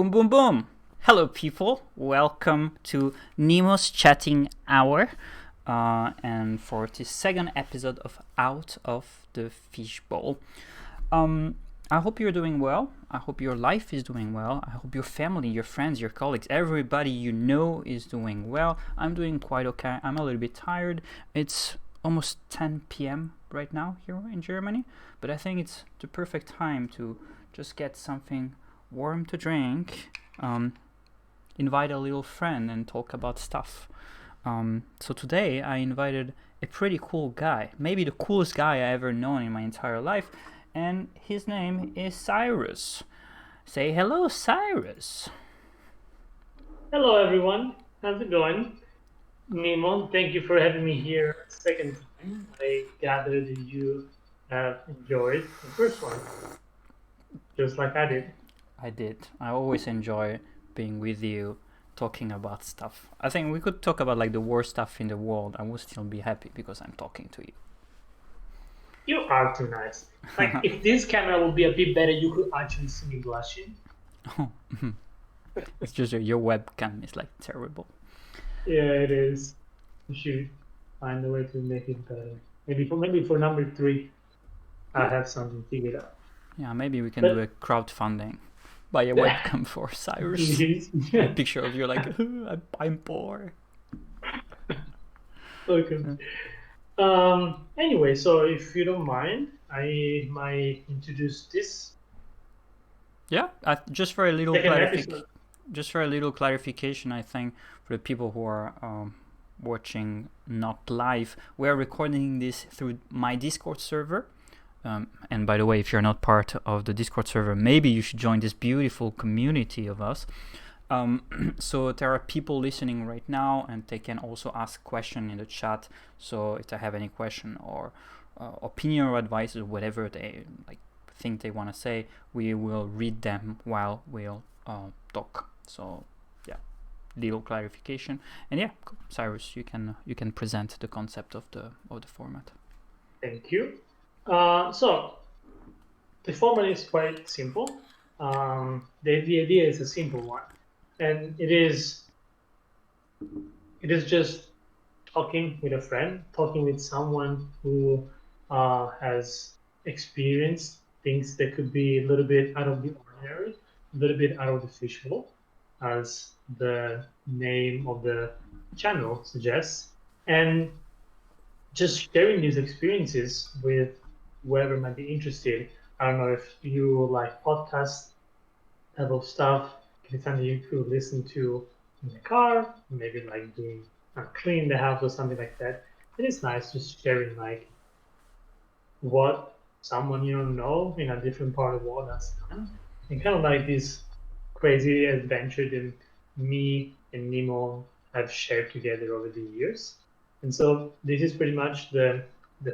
Boom, boom, boom. Hello, people. Welcome to NEMO'S Chatting Hour. And for the second episode of Out of the Fishbowl. I hope you're doing well. I hope your life is doing well. I hope your family, your friends, your colleagues, everybody you know is doing well. I'm doing quite okay. I'm a little bit tired. It's almost 10 p.m. right now here in Germany. But I think it's the perfect time to just get something warm to drink, invite a little friend and talk about stuff. So today I invited a pretty cool guy, maybe the coolest guy I ever known in my entire life, and his name is Cirrus. Say hello, Cirrus. Hello, everyone. How's it going? Nemo, thank you for having me here a second time. I gather that you have enjoyed the first one, just like I did. I did. I always enjoy being with you, talking about stuff. I think we could talk about like the worst stuff in the world. I would still be happy because I'm talking to you. You are too nice. Like, if this camera would be a bit better, you could actually see me blushing. It's just your webcam is like terrible. Yeah, it is. You should find a way to make it better. Maybe for number 3, I have something figured out. Yeah, maybe we can do a crowdfunding. Buy a webcam for Cirrus. A picture of you like, I'm poor. Okay. Anyway, so if you don't mind, I might introduce this. Yeah, just for a little clarification, I think for the people who are watching not live, we are recording this through my Discord server. And by the way, if you're not part of the Discord server, maybe you should join this beautiful community of us. So there are people listening right now, and they can also ask questions in the chat. So if they have any question or opinion or advice or whatever they think they want to say, we will read them while we'll talk. So yeah, little clarification. And yeah, Cirrus, you can present the concept of the format. Thank you. So the format is quite simple. The idea is a simple one, and it is just talking with a friend, talking with someone who has experienced things that could be a little bit out of the ordinary, a little bit out of the fishbowl, as the name of the channel suggests, and just sharing these experiences with whoever might be interested. I don't know if you like podcast type of stuff. It's something you could listen to in the car, maybe like doing clean the house or something like that. It is nice just sharing like what someone you don't know in a different part of the world has done, and kind of like this crazy adventure that me and Nemo have shared together over the years. And so this is pretty much the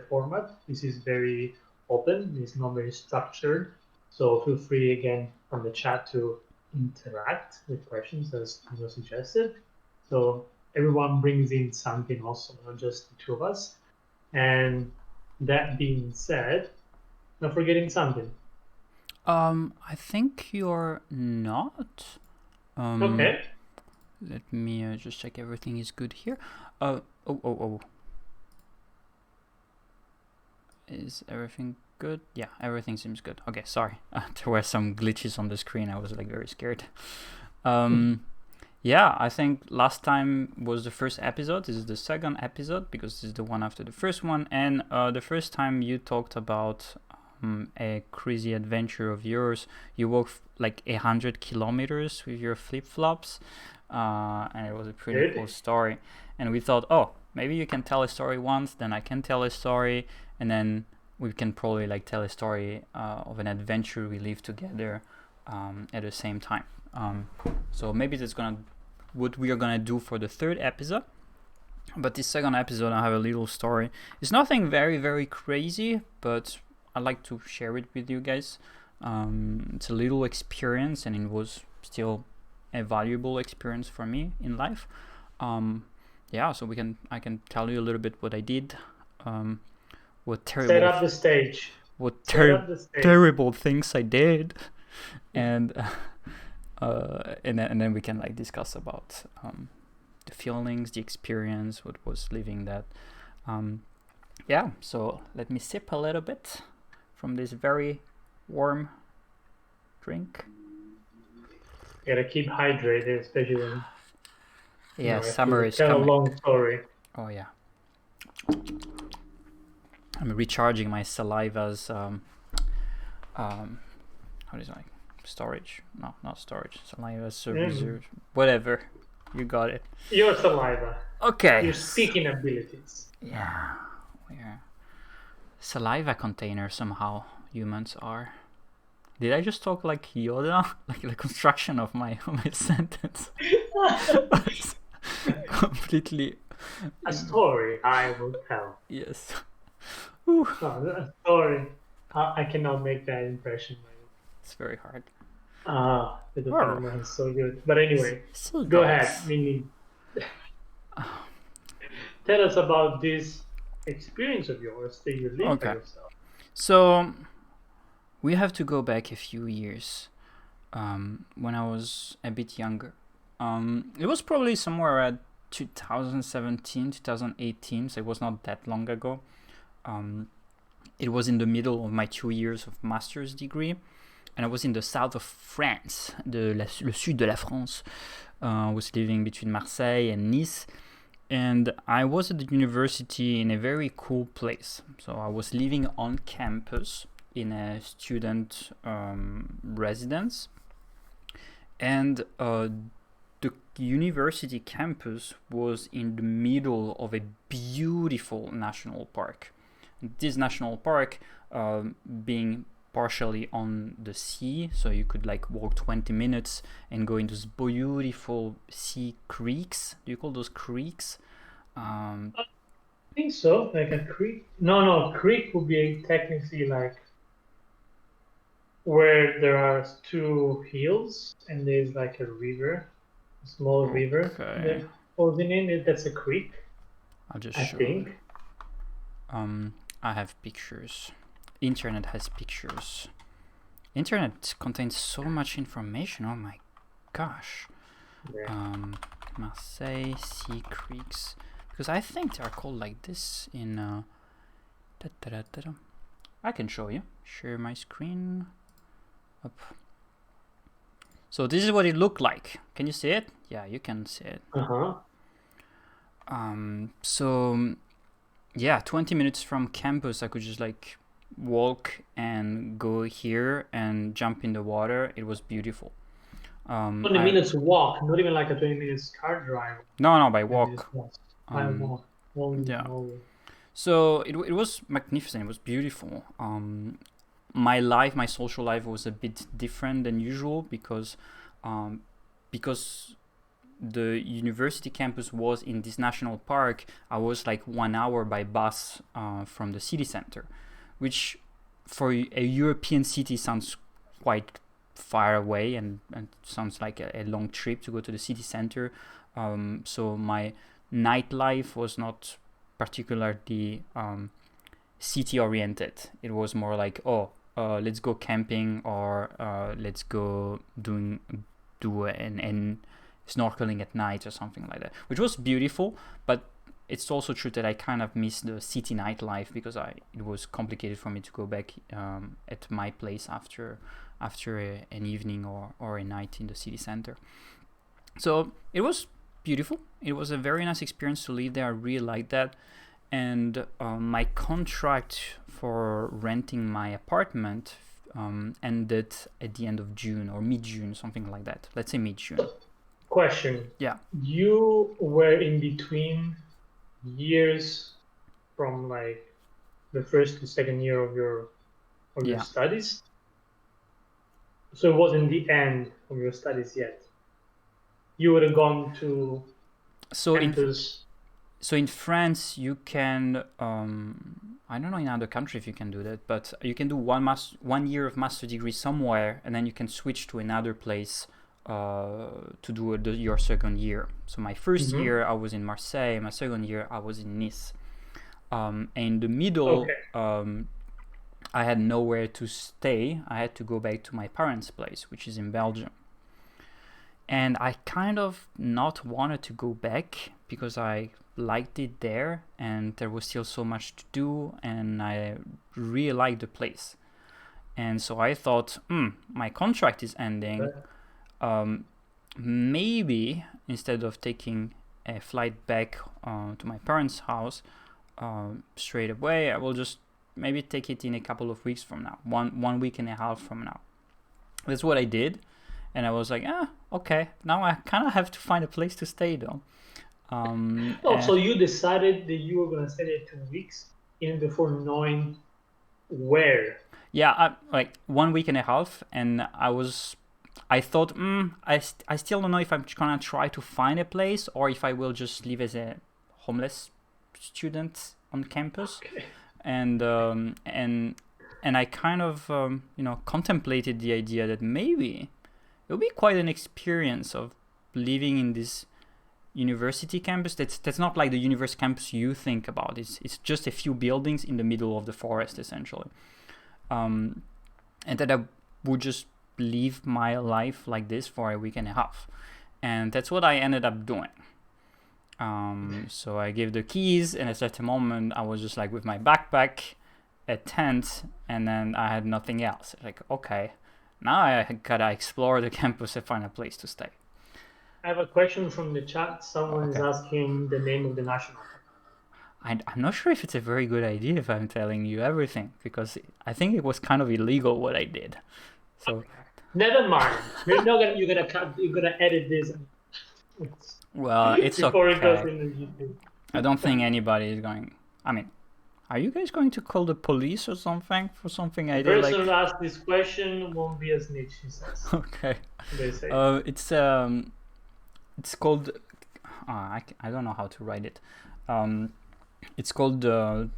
format. This is very open. It's not very structured. So feel free again from the chat to interact with questions as was suggested. So everyone brings in something also, not just the two of us. And that being said, not forgetting something. I think you're not. Okay. Let me just check everything is good here. Oh. Is everything good? Yeah, everything seems good. Okay, sorry. There were some glitches on the screen. I was like very scared. Yeah, I think last time was the first episode. This is the second episode because this is the one after the first one. And the first time you talked about a crazy adventure of yours. You walked like 100 kilometers with your flip-flops. And it was a pretty cool story. And we thought, oh, maybe you can tell a story once, then I can tell a story, and then we can probably like tell a story of an adventure we lived together at the same time. So maybe that's what we are gonna do for the third episode. But this second episode, I have a little story. It's nothing very, very crazy, but I like to share it with you guys. It's a little experience, and it was still a valuable experience for me in life. Yeah, so I can tell you a little bit what I did. What terrible Set up the stage. What terrible things I did, and And then we can like discuss about the feelings, the experience, what was living that. Yeah, so let me sip a little bit from this very warm drink. Gotta keep hydrated, especially when Yeah, I have summer to is tell a coming. long story. Oh yeah. I'm recharging my saliva's how is it like storage? No, not storage. Saliva's reserve. Whatever. You got it. Your saliva. Okay. Your speaking abilities. Yeah. We're saliva container somehow humans are. Did I just talk like Yoda? Like the construction of my sentence was completely A story I will tell. yes. Oh, a story. I cannot make that impression. It's very hard. The panama is so good. But anyway, go ahead, Mimi. Tell us about this experience of yours that you lived by yourself. So we have to go back a few years. When I was a bit younger. It was probably somewhere at 2017, 2018, so it was not that long ago. It was in the middle of my 2 years of master's degree, and I was in the south of France, le sud de la France. I was living between Marseille and Nice, and I was at the university in a very cool place. So I was living on campus in a student residence, and the university campus was in the middle of a beautiful national park. This national park being partially on the sea, so you could like walk 20 minutes and go into these beautiful sea creeks. Do you call those creeks? I think so, like a creek. No, creek would be technically like where there are two hills and there's like a river, a small river that goes in it. That's a creek. I'll just show. I think. I have pictures. Internet has pictures. Internet contains so much information. Oh my gosh. Yeah. Marseille sea creeks, because I think they are called like this in. I can show you. Share my screen. Up. So this is what it looked like. Can you see it? Yeah, you can see it. So yeah, 20 minutes from campus, I could just like walk and go here and jump in the water. It was beautiful. 20 minutes walk, not even like a 20 minutes car drive. No, by walk. By walk. Yeah. So it was magnificent. It was beautiful. My social life was a bit different than usual because the university campus was in this national park. I was like 1 hour by bus from the city center, which for a European city sounds quite far away and sounds like a long trip to go to the city center. So my nightlife was not particularly city oriented. It was more like, let's go camping or let's go do an snorkeling at night or something like that, which was beautiful. But it's also true that I kind of missed the city nightlife because it was complicated for me to go back at my place after an evening or a night in the city center. So it was beautiful. It was a very nice experience to live there. I really liked that. And my contract for renting my apartment ended at the end of June or mid-June, something like that. Let's say mid-June. Question. Yeah. You were in between years from like the first to second year of your studies. So it wasn't the end of your studies yet. You would have gone to campus. So in France, you can, I don't know in other countries if you can do that, but you can do 1 year of master degree somewhere, and then you can switch to another place to do your second year. So my first year, I was in Marseille. My second year, I was in Nice. And in the middle, I had nowhere to stay. I had to go back to my parents' place, which is in Belgium. and I kind of not wanted to go back because I liked it there and there was still so much to do and I really liked the place. And so I thought, my contract is ending. Maybe instead of taking a flight back to my parents' house straight away, I will just maybe take it in a couple of weeks from now, one week and a half from now. That's what I did. And I was like, okay, now I kind of have to find a place to stay though. So you decided that you were going to stay there 2 weeks even before knowing where? Yeah, like 1 week and a half. And I thought, I still don't know if I'm going to try to find a place or if I will just live as a homeless student on campus. Okay. And I kind of, contemplated the idea that maybe it would be quite an experience of living in this university campus. That's not like the university campus you think about. It's just a few buildings in the middle of the forest, essentially. And that I would just live my life like this for a week and a half. And that's what I ended up doing. So I gave the keys, and at that moment, I was just like with my backpack, a tent, and then I had nothing else. Like, okay, now I gotta explore the campus and find a place to stay. I have a question from the chat. Someone is asking the name of the national park. I'm not sure if it's a very good idea if I'm telling you everything, because I think it was kind of illegal what I did. So never mind. You're gonna edit this. Well, it's before okay. It goes in the YouTube. I don't think anybody is going. I mean, are you guys going to call the police or something for something I did? The person who asked this question won't be a snitch, he says. Okay. They say. It's called. I don't know how to write it. It's called the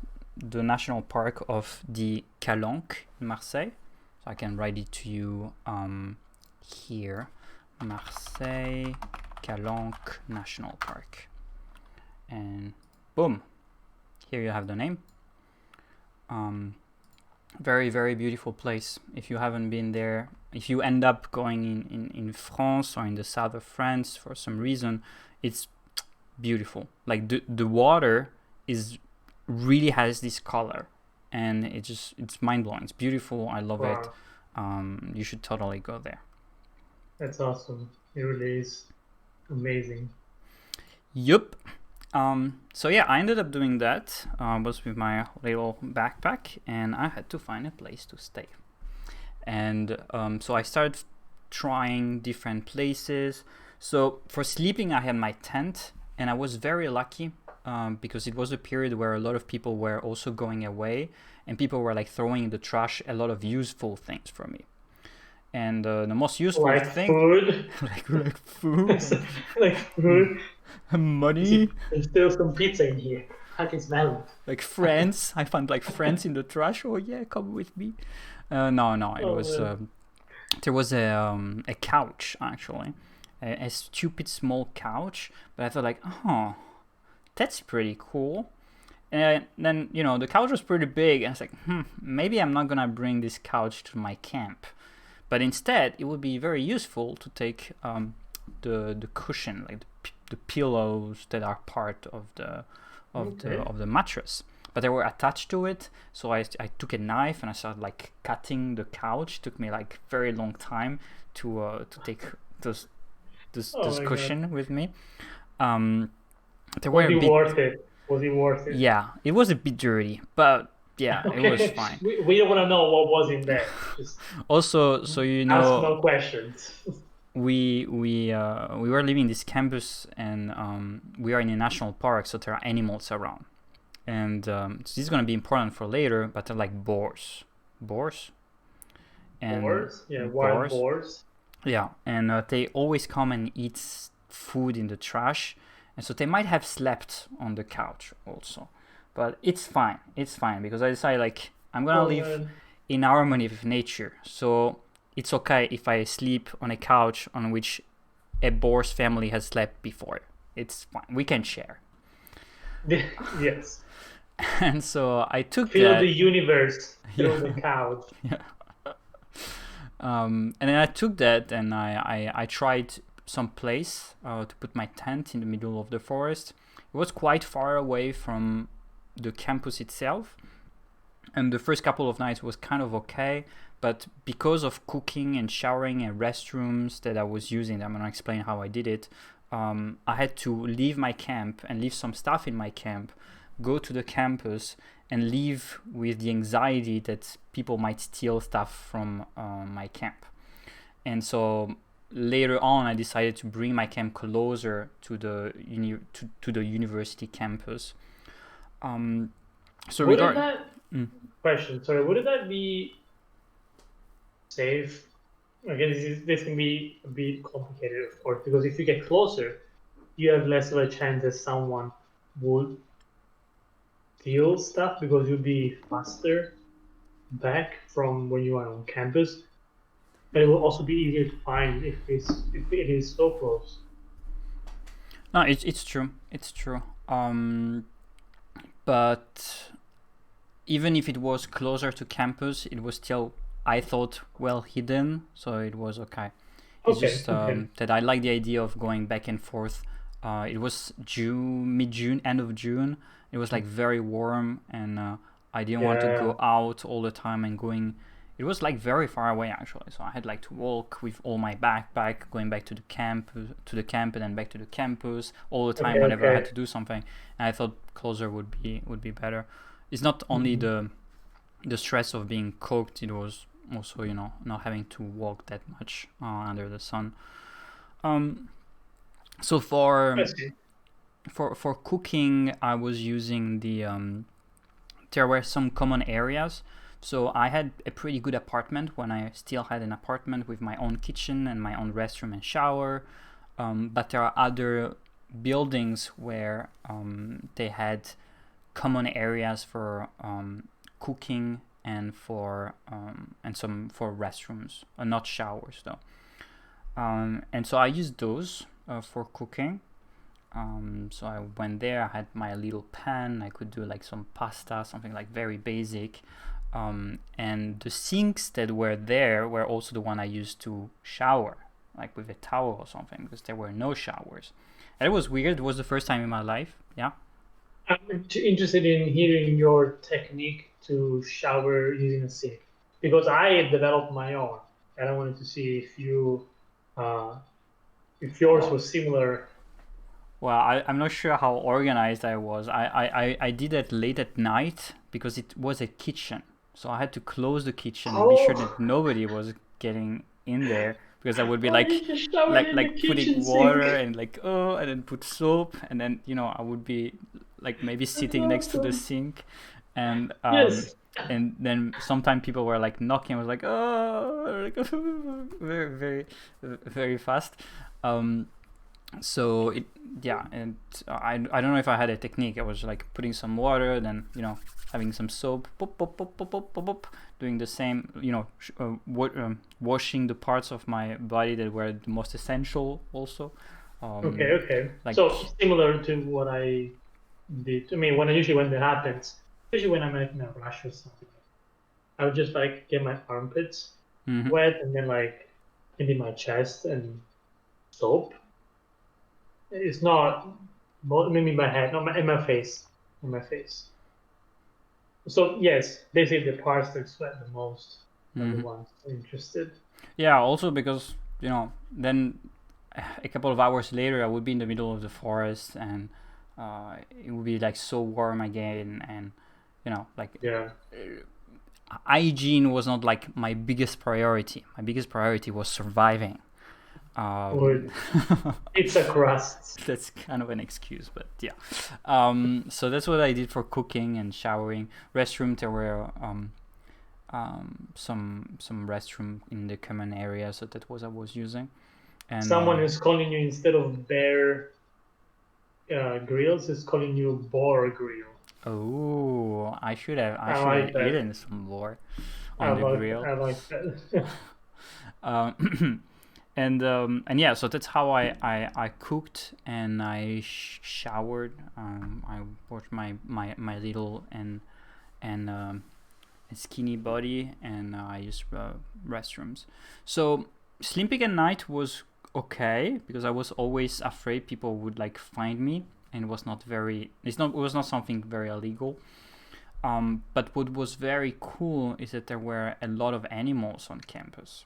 National Park of the Calanques in Marseille. So I can write it to you here. Marseille Calanques National Park. And boom. Here you have the name. Very, very beautiful place. If you haven't been there, if you end up going in France or in the south of France for some reason, it's beautiful. Like the water really has this color, and it's mind-blowing. It's beautiful. I love it. You should totally go there. That's awesome. It really is amazing. Yup. So yeah, I ended up doing that. Was with my little backpack, and I had to find a place to stay. And so I started trying different places. So for sleeping, I had my tent, and I was very lucky because it was a period where a lot of people were also going away, and people were like throwing in the trash a lot of useful things for me. And the most useful thing, food. like food, like food, money. There's still some pizza in here. I can smell it. Like friends, I found like friends in the trash. Oh yeah, come with me. No, it was. There was a couch actually, a stupid small couch. But I thought like, oh, that's pretty cool. And then the couch was pretty big, and I was like, maybe I'm not gonna bring this couch to my camp. But instead, it would be very useful to take the cushion, like the pillows that are part of the mattress. But they were attached to it, so I took a knife and I started like cutting the couch. It took me like very long time to take this cushion with me. They were worth it? Was it worth it? Yeah, it was a bit dirty, but. Yeah, okay. It was fine. We don't want to know what was in there. Just also, so ask no questions. We were living this campus, and we are in a national park, so there are animals around, and so this is gonna be important for later. But they're like boars, and boars, yeah, wild boars. Yeah, and they always come and eat food in the trash, and so they might have slept on the couch also. But it's fine because I decided like I'm gonna live in harmony with nature. So it's okay if I sleep on a couch on which a boar's family has slept before. It's fine. We can share. Yes. And so I took the universe. Feel the couch. Yeah. And then I took that and I tried some place to put my tent in the middle of the forest. It was quite far away from the campus itself, and the first couple of nights was kind of okay, but because of cooking and showering and restrooms that I was using, I'm going to explain how I did it. I had to leave my camp and leave some stuff in my camp, go to the campus, and leave with the anxiety that people might steal stuff from my camp. And so later on, I decided to bring my camp closer to the to the university campus. So wouldn't that question? Sorry, wouldn't that be safe? Again, this can be a bit complicated, of course, because if you get closer, you have less of a chance that someone would steal stuff because you'll be faster back from when you are on campus. But it will also be easier to find if it is so close. No, it's true. It's true. But even if it was closer to campus, it was still, I thought, well hidden, so it was okay. It's just that I like the idea of going back and forth. It was mid-June, end of June. It was like very warm, and I didn't want to go out all the time and going. It was like very far away actually, so I had like to walk with all my backpack, going back to the camp, and then back to the campus all the time whenever I had to do something. And I thought closer would be better. It's not only the stress of being cooked; it was also, not having to walk that much under the sun. So for cooking, I was using there were some common areas. So I had a pretty good apartment when I still had an apartment with my own kitchen and my own restroom and shower. But there are other buildings where they had common areas for cooking and for restrooms, not showers though. And so I used those for cooking. So I went there. I had my little pan. I could do like some pasta, something like very basic. And the sinks that were there were also the one I used to shower, like with a towel or something, because there were no showers. And it was weird. It was the first time in my life. Yeah. I'm interested in hearing your technique to shower using a sink, because I developed my own, and I wanted to see if yours was similar. Well, I'm not sure how organized I was. I did it late at night because it was a kitchen. So I had to close the kitchen and be sure that nobody was getting in there, because I would be like putting water and and then put soap, and then I would be like maybe sitting next to the sink, and and then sometimes people were like knocking. I was like, very very very fast. So and I don't know if I had a technique. I was like putting some water, then having some soap, pop, pop, pop, pop, pop, pop, pop, doing the same, washing the parts of my body that were the most essential also. Okay. So similar to what I did. I mean, when that happens, especially when I'm in a rush or something, I would just like get my armpits wet, and then like into my chest and soap. It's not maybe my head, not in my face. So yes, basically the parts that sweat the most are the ones interested. Yeah, also because then a couple of hours later I would be in the middle of the forest, and it would be like so warm again, and hygiene was not like my biggest priority. My biggest priority was surviving. It's a crust. That's kind of an excuse, but yeah. So that's what I did for cooking and showering. Restroom, there were some restroom in the common area, so that was I was using. And someone is calling you, instead of bear grills, is calling you boar grill. Oh, I should have eaten some boar on the grill. I like that. And yeah, so that's how I cooked, and I showered. I washed my little and skinny body, and I used restrooms. So sleeping at night was okay, because I was always afraid people would like find me, and it was not something very illegal. But what was very cool is that there were a lot of animals on campus.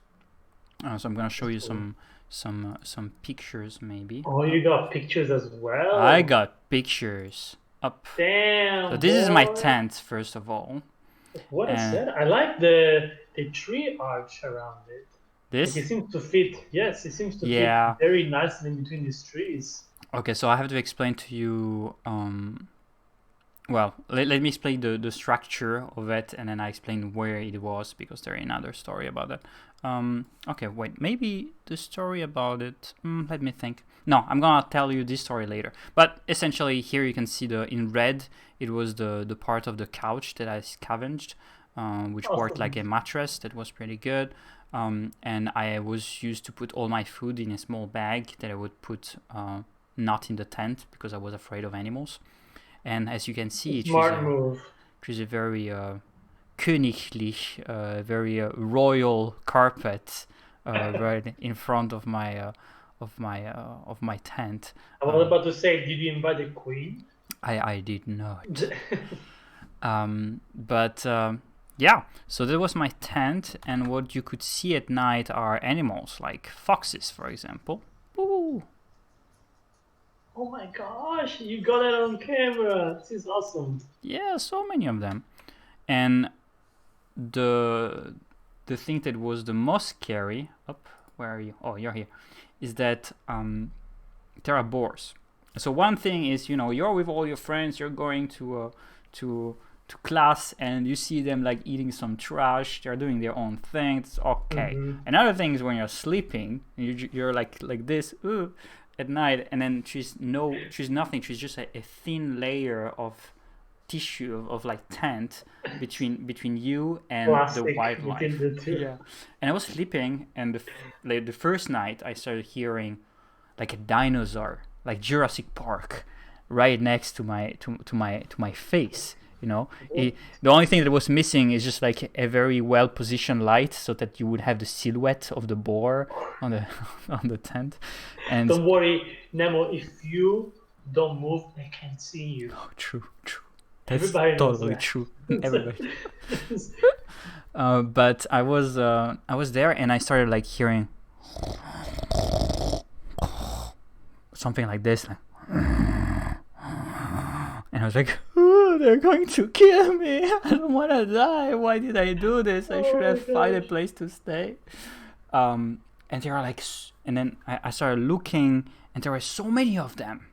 So I'm gonna show you some pictures maybe. Oh, you got pictures as well? I got pictures up. Damn. So this is my boy. tent, first of all. What I said, I like the tree arch around it. This? Like it seems to fit. Yes, it seems to Yeah. fit very nicely in between these trees. Okay, so I have to explain to you. Well, let me explain the structure of it, and then I explain where it was, because there is another story about it. Okay, wait, maybe the story about it. Let me think. No, I'm gonna tell you this story later. But essentially, here you can see in red, it was the part of the couch that I scavenged, which worked like a mattress. That was pretty good. And I was used to put all my food in a small bag that I would put not in the tent, because I was afraid of animals. And as you can see, it is a very königlich, very royal carpet right in front of my tent. I was about to say, did you invite the queen? I did not. But yeah, so that was my tent, and what you could see at night are animals like foxes, for example. Ooh. Oh my gosh, you got it on camera. This is awesome. Yeah, so many of them. And the thing that was the most scary, where are you? Oh, you're here. Is that there are boars. So one thing is, you're with all your friends, you're going to class, and you see them like eating some trash. They're doing their own thing. It's okay. Another thing is when you're sleeping, you're like this. Ooh, at night, and then she's nothing. She's just a thin layer of tissue of like tent between you and Plastic the wildlife. the two. Yeah, and I was sleeping, and the first night I started hearing like a dinosaur, like Jurassic Park, right next to my face. The only thing that was missing is just like a very well positioned light, so that you would have the silhouette of the boar on the tent. And don't worry, Nemo, if you don't move, I can't see you. Oh, true. That's Everybody totally true. Everybody. But I was there, and I started like hearing something like this, like, and I was like, oh, they're going to kill me. I don't want to die. Why did I do this? I should have found a place to stay. And they were like, and then I started looking, and there were so many of them.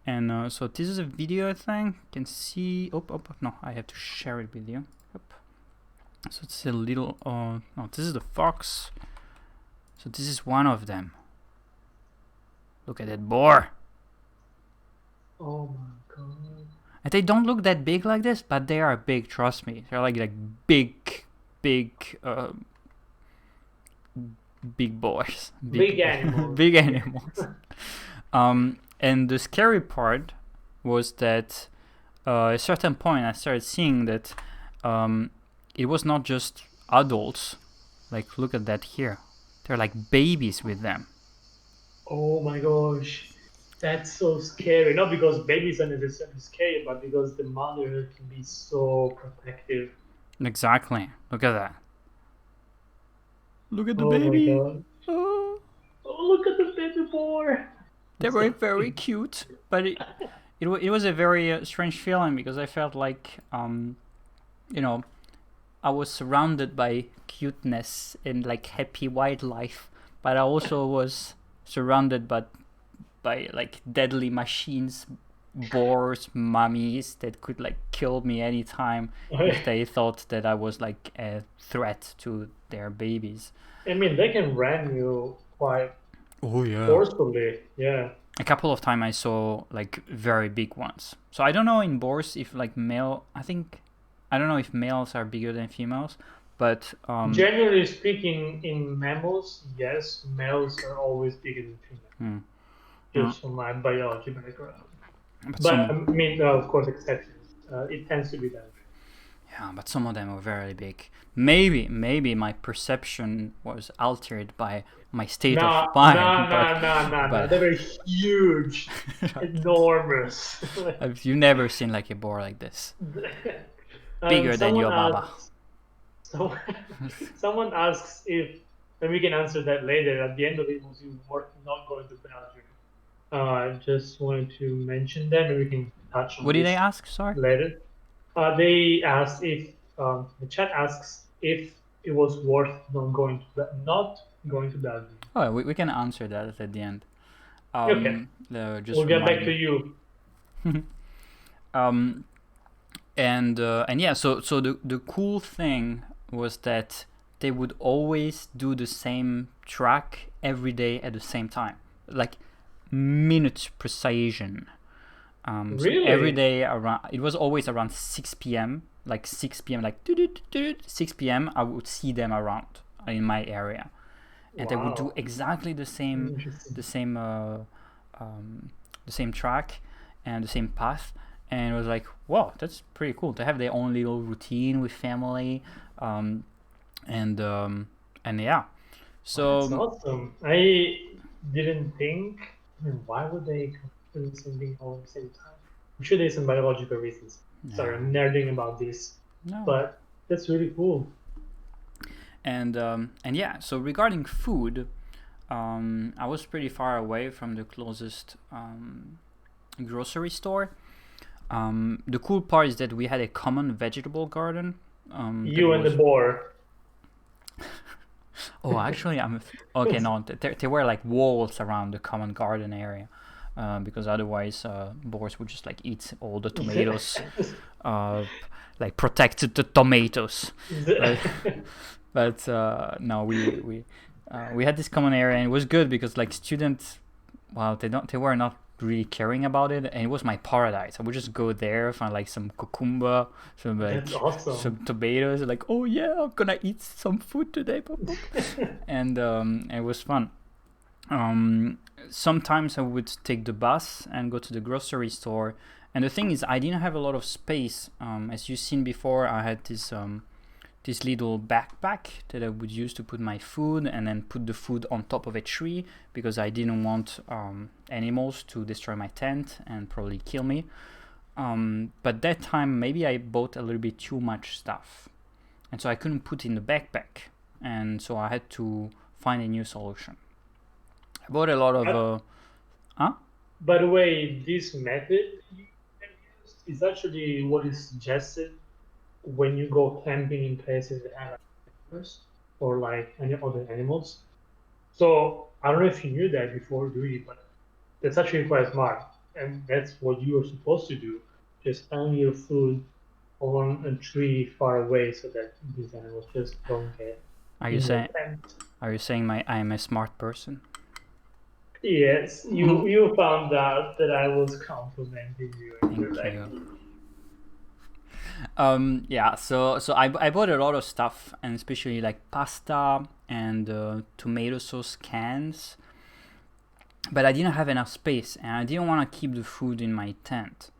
And so this is a video, I think. You can see. No, I have to share it with you. So it's a little. No, this is the fox. So this is one of them. Look at that boar. Oh my god. And they don't look that big like this, but they are big. Trust me, they're like big boars. Big animals. Big animals. And the scary part was that at a certain point I started seeing that it was not just adults. Like, look at that here. They're like babies with them. Oh my gosh. That's so scary. Not because babies are necessarily scary, but because the mother can be so protective. Exactly. Look at that. Look at the baby. My God. Oh, look at the baby boar. They were very cute, but it was a very strange feeling, because I felt like I was surrounded by cuteness and like happy wildlife, but I also was surrounded by like deadly machines, boars, mummies that could like kill me anytime if they thought that I was like a threat to their babies. I mean, they can ram you quite yeah, forcefully. Yeah. A couple of times I saw like very big ones. So I don't know in boars if like I don't know if males are bigger than females, but generally speaking, in mammals, yes, males are always bigger than females. Just from my biology background. But I mean, of course, exceptions. It tends to be that way. Yeah, but some of them are very big. Maybe my perception was altered by my state of mind, No. but They were huge, enormous. have you never seen like a boar like this, bigger than Someone your baba? asks. So, someone asks if, and we can answer that later. At the end of it, was you not going to Belgium? I just wanted to mention that, and we can touch on What did I this ask? Sorry. later. They asked if the chat asks if it was worth not going to Belgium. Oh, we can answer that at the end. Okay. Just We'll get back remind to you. And yeah, so the cool thing was that they would always do the same track every day at the same time, like minute precision. So Really? every day around, it was always around 6 p.m. Like 6 p.m. Like 6 p.m. I would see them around in my area, and they would do Wow. exactly the same Interesting. the same track and the same path. And it was like, wow, that's pretty cool. They have their own little routine with family, and yeah. So That's awesome. I didn't think. I mean, why would they do the same thing all at the same time? I'm sure there's some biological reasons. Sorry, I'm nerding about this, no. but that's really cool. And yeah. So regarding food, I was pretty far away from the closest grocery store. The cool part is that we had a common vegetable garden. You and the boar. Oh, actually, I'm okay. No, there were like walls around the common garden area, because otherwise, boars would just like eat all the tomatoes, like protected the tomatoes. But no, we had this common area, and it was good because like students, well, they were not really caring about it, and it was my paradise. I would just go there, find like some cucumber, some like awesome. some tomatoes, like, oh yeah, I'm gonna eat some food today, and it was fun. Sometimes I would take the bus and go to the grocery store, and the thing is, I didn't have a lot of space. As you've seen before, I had this little backpack that I would use to put my food, and then put the food on top of a tree because I didn't want animals to destroy my tent and probably kill me. But that time maybe I bought a little bit too much stuff, and so I couldn't put in the backpack, and so I had to find a new solution. I bought a lot of By the way, this method you can use is actually what is suggested when you go camping in places that have animals or like any other animals. So I don't know if you knew that before doing it, but that's actually quite smart, and that's what you are supposed to do. Just hang your food on a tree far away so that these animals just don't get. Are you saying I am a smart person? Yes, you found out that I was complimenting you. Thank you. Yeah, so I bought a lot of stuff, and especially like pasta and tomato sauce cans, but I didn't have enough space, and I didn't want to keep the food in my tent.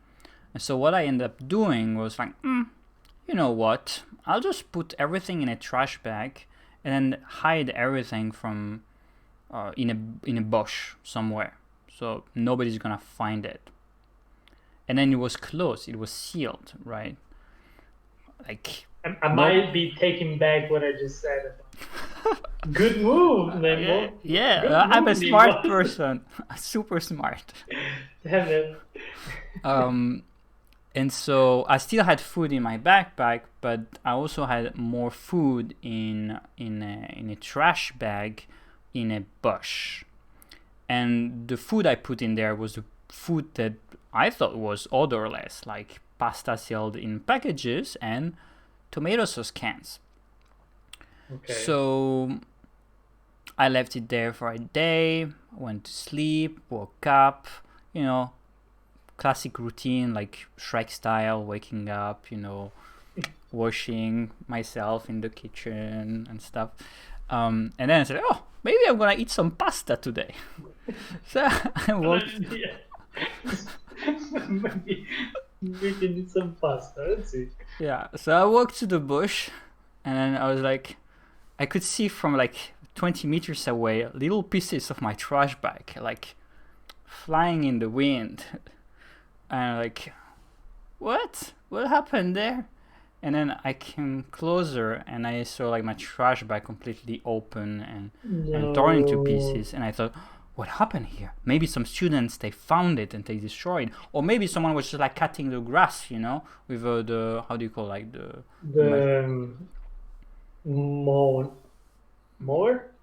And so what I ended up doing was like, you know what? I'll just put everything in a trash bag and then hide everything from in a bush somewhere, so nobody's gonna find it. And then it was closed, it was sealed, right? Like I might be taking back what I just said. Good move, Nemo. Yeah, Good I'm a move, smart Nemo. person, super smart. Damn it. And so I still had food in my backpack, but I also had more food in a trash bag in a bush. And the food I put in there was the food that I thought was odorless, like pasta sealed in packages and tomato sauce cans. Okay. So I left it there for a day, went to sleep, woke up, classic routine, like Shrek style, waking up, washing myself in the kitchen and stuff. And then I said, oh, maybe I'm gonna eat some pasta today. So I walked. We can eat some pasta. Let's see. Yeah, so I walked to the bush, and then I was like, I could see from like 20 meters away little pieces of my trash bag, like flying in the wind. And I'm like, what? What happened there? And then I came closer and I saw like my trash bag completely open and torn into pieces. And I thought, what happened here? Maybe some students, they found it and they destroyed. Or maybe someone was just like cutting the grass, you know, with the, how do you call like the mower?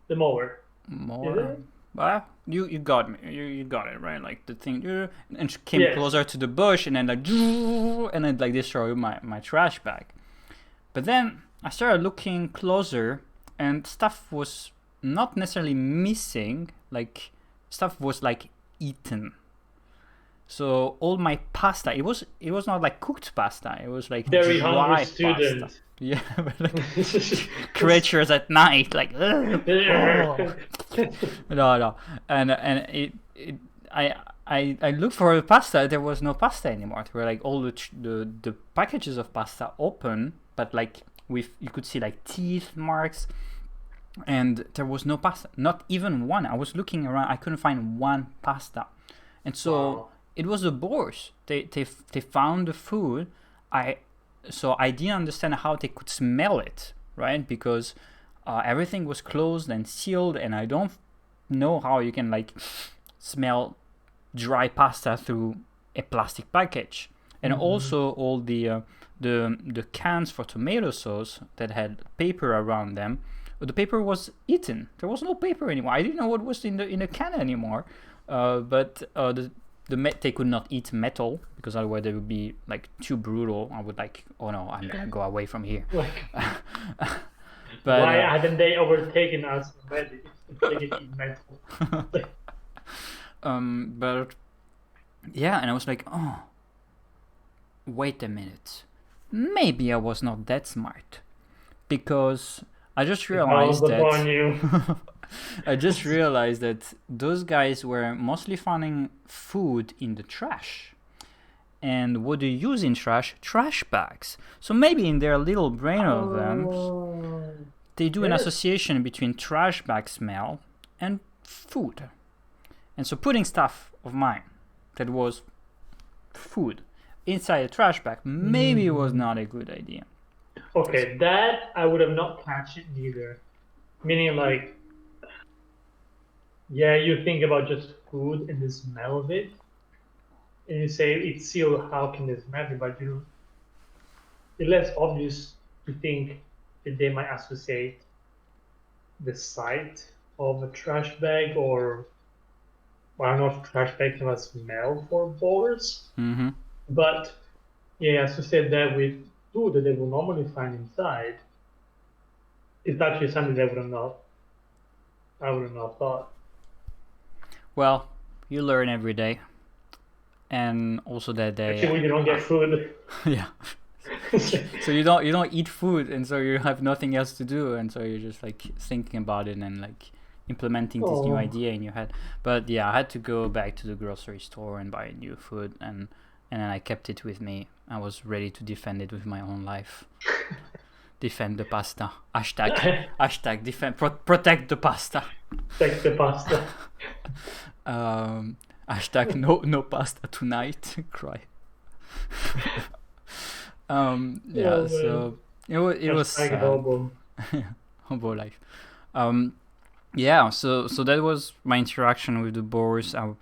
The mower. mower? Well, you got me. You got it right. Like the thing, and she came closer to the bush, and then like, and then like destroyed my trash bag. But then I started looking closer, and stuff was not necessarily missing. Like stuff was like eaten. So all my pasta, it was not like cooked pasta. It was like very dry hungry student. Pasta. Yeah, but like creatures at night, like no, and I looked for the pasta. There was no pasta anymore. There were like all the packages of pasta open, but like you could see like teeth marks, and there was no pasta, not even one. I was looking around, I couldn't find one pasta, and so it was the Boars. They found the food. So I didn't understand how they could smell it, right? Because everything was closed and sealed, and I don't know how you can like smell dry pasta through a plastic package. And also all the cans for tomato sauce that had paper around them, the paper was eaten. There was no paper anymore. I didn't know what was in the can anymore. But they could not eat metal because otherwise they would be like too brutal. I would like, oh no, I'm gonna go away from here. But why hadn't they overtaken us already? They could eat metal. But yeah, and I was like, oh, wait a minute, maybe I was not that smart, because I just realized that I just realized that those guys were mostly finding food in the trash. And what do you use in trash? Trash bags. So maybe in their little brain of them, they do an association between trash bag smell and food. And so putting stuff of mine that was food inside a trash bag maybe was not a good idea. Okay, that I would have not catched it neither. Meaning like, yeah, you think about just food and the smell of it, and you say it's sealed, how can this matter? But it's less obvious to think that they might associate the sight of a trash bag, or I don't know if trash bag can have a smell for boars. But yeah, associate that with food that they will normally find inside. It's actually something that I would have not thought. Well, you learn every day, and also that day. Actually, when you don't get food. Yeah. So you don't eat food, and so you have nothing else to do, and so you're just like thinking about it and like implementing this new idea in your head. But yeah, I had to go back to the grocery store and buy new food, and then I kept it with me. I was ready to defend it with my own life. Defend the pasta. Hashtag defend, protect the pasta. Protect the pasta. Hashtag no pasta tonight. Cry. Yeah, so it was hobo life. Yeah, so that was my interaction with the Boars. I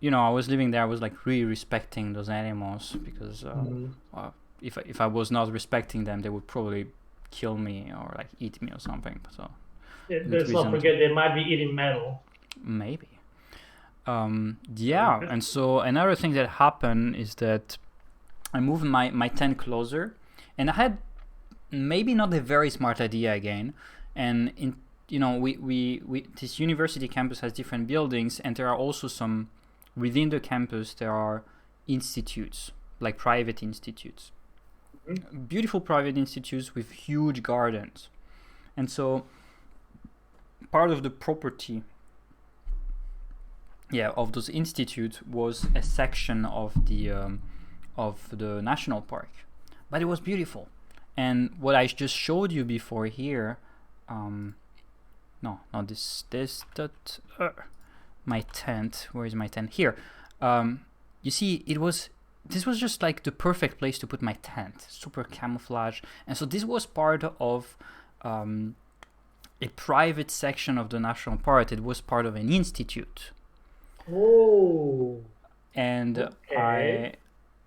was living there. I was like really respecting those animals, because if I was not respecting them, they would probably kill me or like eat me or something. So let's not forget they might be eating metal. Maybe. Yeah, and so another thing that happened is that I moved my tent closer, and I had maybe not a very smart idea again. And we this university campus has different buildings, and there are also some within the campus. There are institutes, like private institutes, beautiful private institutes with huge gardens, and so part of the property of those institutes was a section of the of the national park, but it was beautiful. And what I just showed you before here, no, not this, my tent. Where is my tent? Here. You see, this was just like the perfect place to put my tent. Super camouflage. And so this was part of a private section of the national park. It was part of an institute. Oh. And Okay.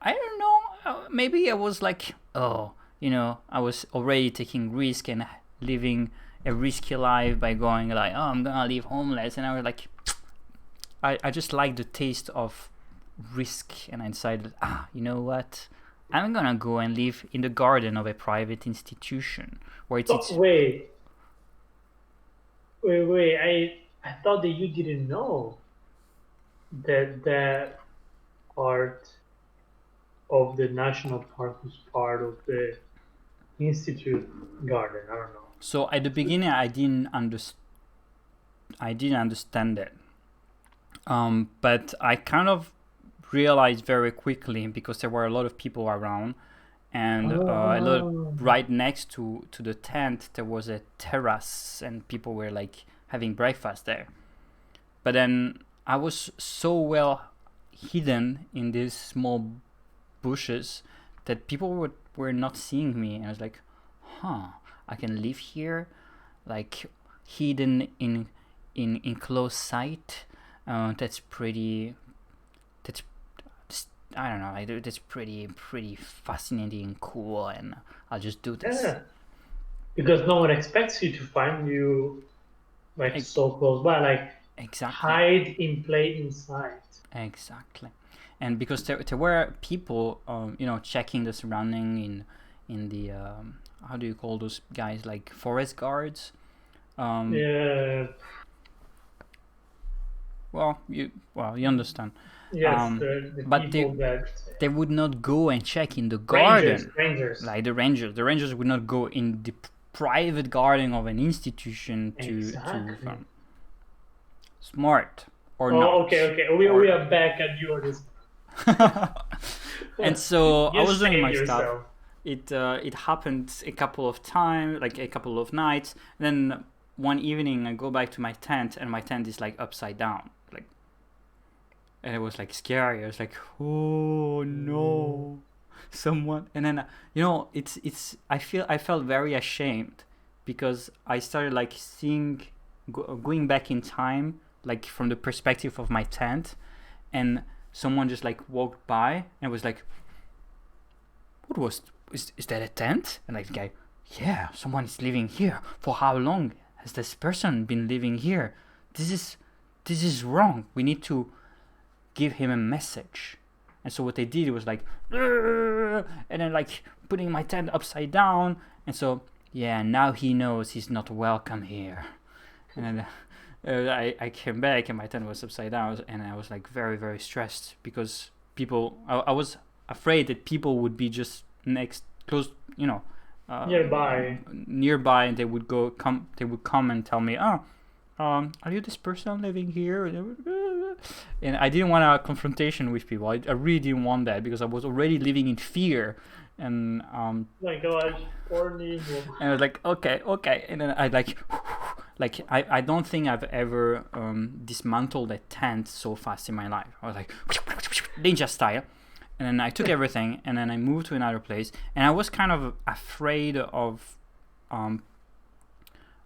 I don't know, maybe I was like, oh, I was already taking risk and living a risky life by going like, oh, I'm gonna live homeless. And I was like, I just like the taste of risk, and I decided, you know what? I'm gonna go and live in the garden of a private institution where it's Wait. I thought that you didn't know that part of the national park was part of the institute garden. I don't know. So at the beginning, I didn't understand it, but I kind of realized very quickly, because there were a lot of people around, and right next to the tent there was a terrace, and people were like having breakfast there. But then I was so well hidden in these small bushes that people were not seeing me, and I was like, I can live here, like hidden in close sight. That's pretty. I don't know. That's pretty fascinating and cool, and I'll just do this. Yeah, because no one expects you to find you like so close by, like exactly. Hide in plain sight. Exactly, and because there were people, checking the surrounding in the how do you call those guys, like forest guards? Yeah. Well, you understand. Yes, the but people they would not go and check in the garden. Rangers. Like the rangers would not go in the private garden of an institution to smart or not. Okay. We are back at you on this. And so I was doing my stuff. It happened a couple of times, like a couple of nights. And then one evening I go back to my tent, and my tent is like upside down, like, and it was like scary. I was like, oh no, someone. And then I felt very ashamed, because I started like seeing, going back in time, like from the perspective of my tent, and someone just like walked by and was like, is that a tent? And like the guy, yeah, someone is living here. For how long has this person been living here? This is wrong. We need to give him a message. And so what they did was like, and then like putting my tent upside down. And so, yeah, now he knows he's not welcome here. And then I came back, and my tent was upside down, and I was like very, very stressed, because I was afraid that people would be just close, nearby, and they would come and tell me, are you this person living here? And I didn't want a confrontation with people. I really didn't want that, because I was already living in fear. And my gosh, poor Nemo. And I was like, okay, and then I I don't think I've ever dismantled a tent so fast in my life. I was like, ninja style. And then I took everything, and then I moved to another place. And I was kind of afraid of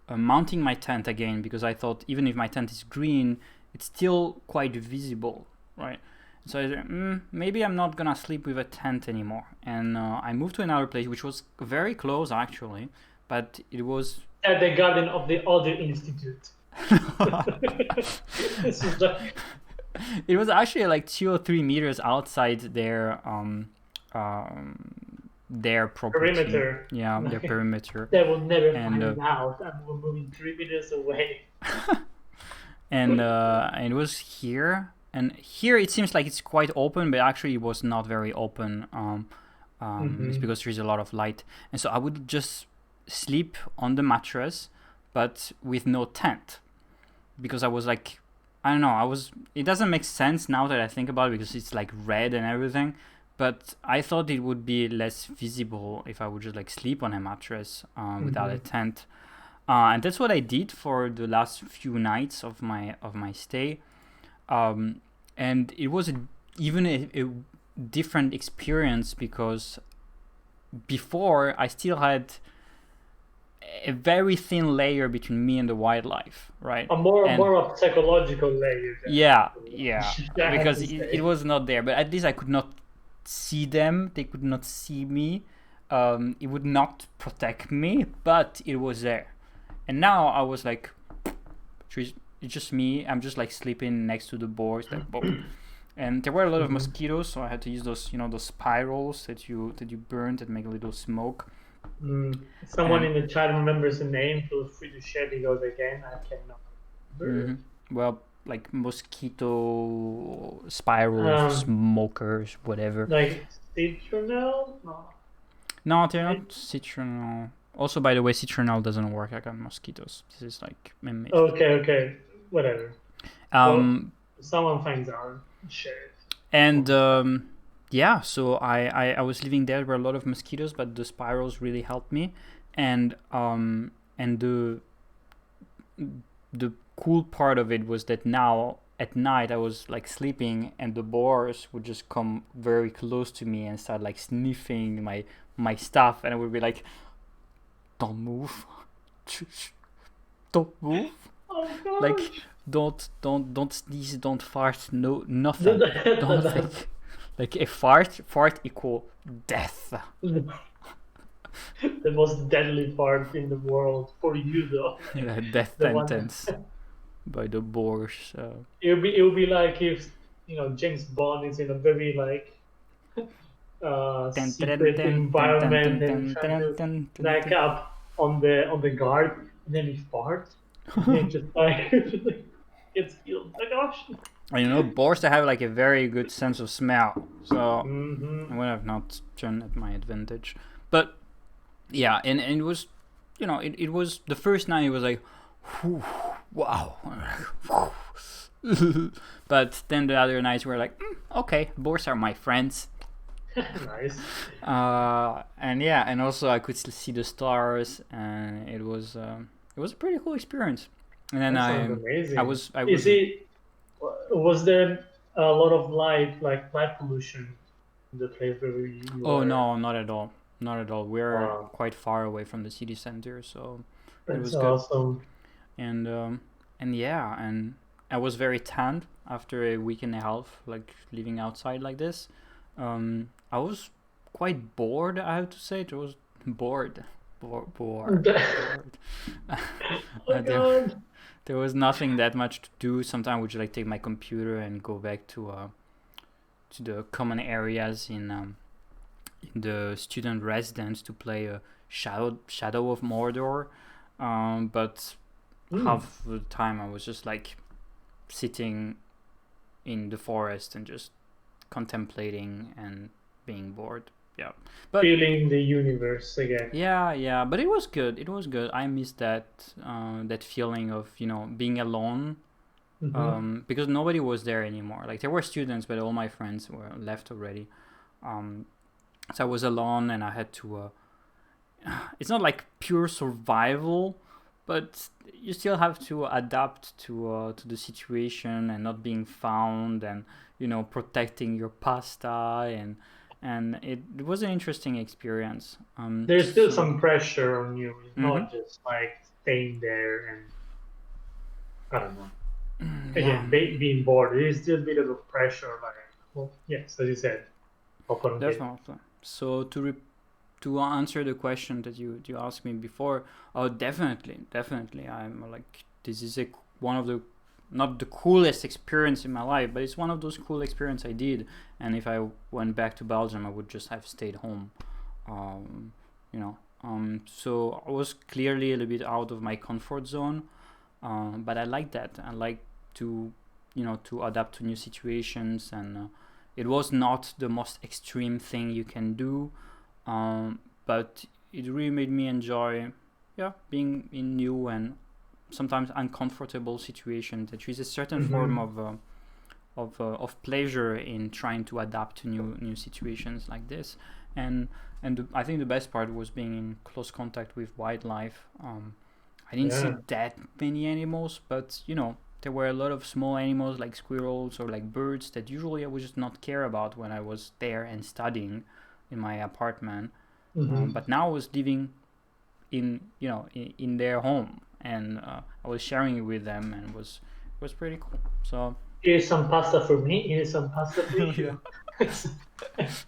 mounting my tent again, because I thought even if my tent is green, it's still quite visible, right? So I said, maybe I'm not gonna sleep with a tent anymore. And I moved to another place, which was very close actually, but it was at the garden of the other institute. This is like... It was actually like 2 or 3 meters outside their property. Perimeter. Yeah, their perimeter. They will never find it out. I'm moving 3 meters away. And it was here. And here it seems like it's quite open, but actually it was not very open. It's because there's a lot of light. And so I would just sleep on the mattress, but with no tent. Because I was like, I don't know, it doesn't make sense now that I think about it, because it's like red and everything. but I thought it would be less visible if I would just like sleep on a mattress without a tent. And that's what I did for the last few nights of my stay. And it was even a different experience, because before I still had a very thin layer between me and the wildlife, right? More of psychological layer. Yeah, I have because to say. it was not there, but at least I could not see them. They could not see me. It would not protect me, but it was there. And now I was like, it's just me. I'm just like sleeping next to the boars, like, and there were a lot of mosquitoes, so I had to use those, those spirals that you burn that make a little smoke. Someone in the chat remembers the name. Feel free to share, because again, I cannot remember. Well, like mosquito spirals, smokers, whatever. Like citronelle? No, they're not citronelle. Also, by the way, citronelle doesn't work like on mosquitoes. This is like man-made. Okay, whatever. Well, someone finds out, share it. And yeah, so I was living there. There were a lot of mosquitoes, but the spirals really helped me. And the cool part of it was that now at night I was like sleeping, and the boars would just come very close to me and start like sniffing my stuff, and I would be like, "Don't move, don't move, like don't sneeze, don't fart, no nothing, don't like a fart equal death." The most deadly fart in the world for you, though. Yeah, death sentence by the Boars. It would be like if James Bond is in a very like secret environment and trying to back up on the guard, and then he farts, and then just like gets killed. My gosh. And boars, they have like a very good sense of smell, so I would have not turned at my advantage. But yeah, and it was, it was the first night. It was like, whew, wow. But then the other nights were like, okay, boars are my friends. Nice. And yeah, and also I could see the stars, and it was a pretty cool experience. And then amazing. Was there a lot of light pollution in the place where you were? No, not at all. Not at all. We're quite far away from the city center, so it was awesome. Good. And yeah, and I was very tanned after a week and a half, like living outside like this. I was quite bored, I have to say. I was bored. There was nothing that much to do. Sometimes I would just like take my computer and go back to the common areas in the student residence to play a Shadow of Mordor. But half the time I was just like sitting in the forest and just contemplating and being bored. Yeah, but feeling the universe again. Yeah, but it was good. I missed that feeling of being alone, because nobody was there anymore. Like there were students, but all my friends were left already. So I was alone, and I had to. It's not like pure survival, but you still have to adapt to the situation and not being found, and protecting your pasta, and it was an interesting experience. There's still some pressure on you. It's not just like staying there and I don't know. Again, being bored. There's still a bit of a pressure. Yes, as you said. Definitely. So to answer the question that you asked me before, definitely. I'm like, this is one of the, not the coolest experience in my life, but it's one of those cool experiences I did. And if I went back to Belgium, I would just have stayed home. So I was clearly a little bit out of my comfort zone, but I like that. I like to adapt to new situations, and it was not the most extreme thing you can do, but it really made me enjoy, being in new and sometimes uncomfortable situations. There is a certain form of pleasure in trying to adapt to new situations like this. And I think the best part was being in close contact with wildlife. I didn't see that many animals, but there were a lot of small animals like squirrels or like birds that usually I would just not care about when I was there and studying in my apartment. But now I was living in their home, and I was sharing it with them, and it was pretty cool. So here's some pasta for me. Here's some pasta for you.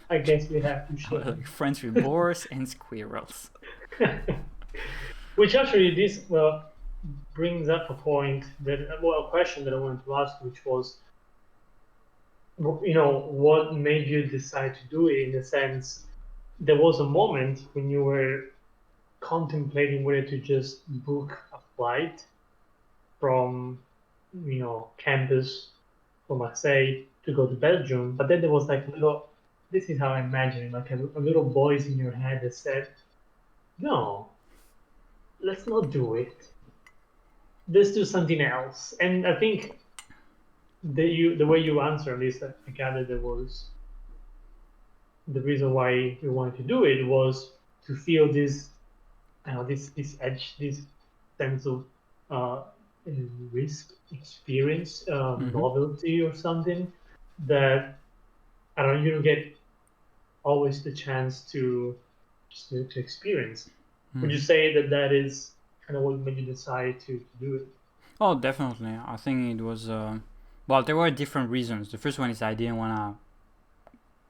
I guess we have to share. like friends with boars and squirrels. Which actually this brings up a point a question that I wanted to ask, which was, what made you decide to do it? In the sense, there was a moment when you were contemplating whether to just book a flight from, campus from Marseille to go to Belgium, but then there was like this is how I imagine it, like a little voice in your head that said, no, let's not do it. Let's do something else. And I think the way you answer, at least I gathered, there was the reason why you wanted to do it was to feel this, this edge, this sense of risk, experience, novelty, or something that I don't know, you don't get always the chance to experience. Would you say that is kind of what made you decide to do it? Oh, definitely. I think it was. Well, there were different reasons. The first one is I didn't want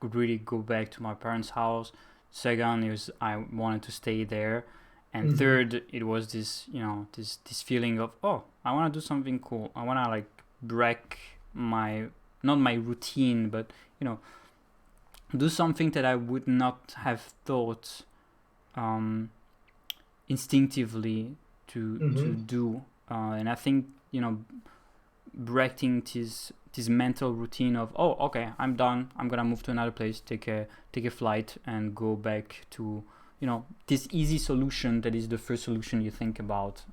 to really go back to my parents' house. Second is I wanted to stay there, and third it was this this feeling of, oh, I want to do something cool. I want to like break not my routine, but do something that I would not have thought instinctively to do. And I think breaking this mental routine of, oh, okay, I'm done, I'm gonna move to another place, take a flight and go back to this easy solution that is the first solution you think about.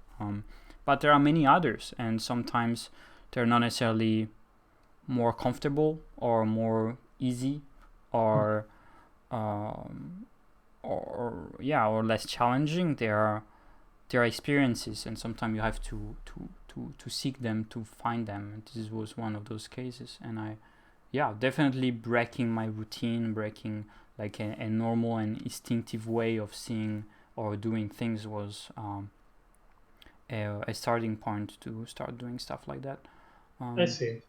But there are many others, and sometimes they're not necessarily more comfortable or more easy or less challenging. There are experiences, and sometimes you have to seek them, to find them. And this was one of those cases. And I definitely breaking my routine, breaking like a normal and instinctive way of seeing or doing things was a starting point to start doing stuff like that. I see.